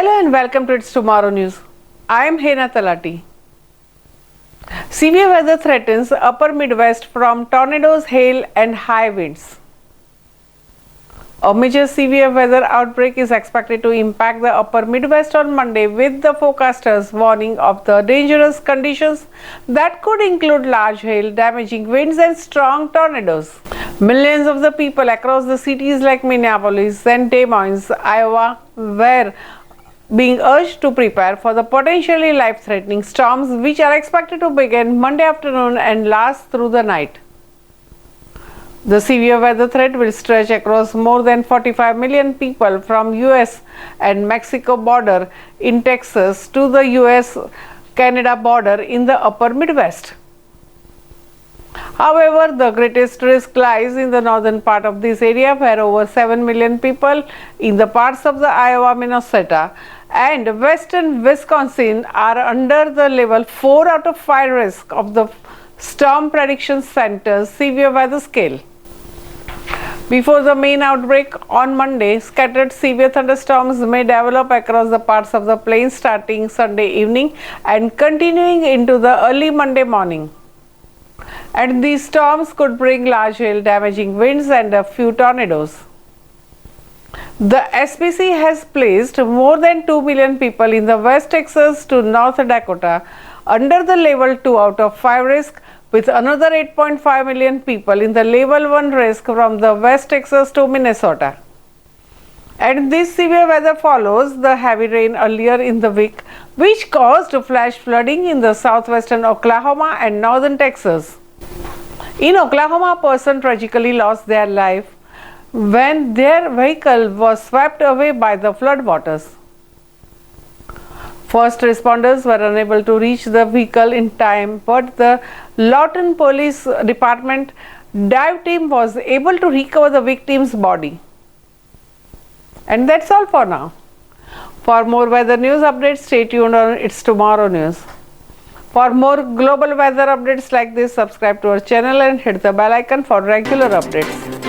Hello and welcome to It's Tomorrow News. I am Hena Talati. Severe weather threatens upper Midwest from tornadoes, hail and high winds. A major severe weather outbreak is expected to impact the upper Midwest on Monday, with the forecasters warning of the dangerous conditions that could include large hail, damaging winds and strong tornadoes. Millions of the people across the cities like Minneapolis and Des Moines, Iowa, were being urged to prepare for the potentially life-threatening storms which are expected to begin Monday afternoon and last through the night. The severe weather threat will stretch across more than 45 million people from US and Mexico border in Texas to the US-Canada border in the upper Midwest. However, the greatest risk lies in the northern part of this area, where over 7 million people in the parts of the Iowa, Minnesota and western Wisconsin are under the level 4 out of 5 risk of the Storm Prediction Center's severe weather scale. Before the main outbreak on Monday, scattered severe thunderstorms may develop across the parts of the plains starting Sunday evening and continuing into the early Monday morning. And these storms could bring large hail, damaging winds and a few tornadoes. The SPC has placed more than 2 million people in the West Texas to North Dakota under the level 2 out of 5 risk, with another 8.5 million people in the level 1 risk from the West Texas to Minnesota. And this severe weather follows the heavy rain earlier in the week, which caused flash flooding in the southwestern Oklahoma and northern Texas. In Oklahoma, a person tragically lost their life when their vehicle was swept away by the floodwaters. First responders were unable to reach the vehicle in time, but the Lawton Police Department dive team was able to recover the victim's body. And that's all for now. For more weather news updates, stay tuned on It's Tomorrow News. For more global weather updates like this, subscribe to our channel and hit the bell icon for regular updates.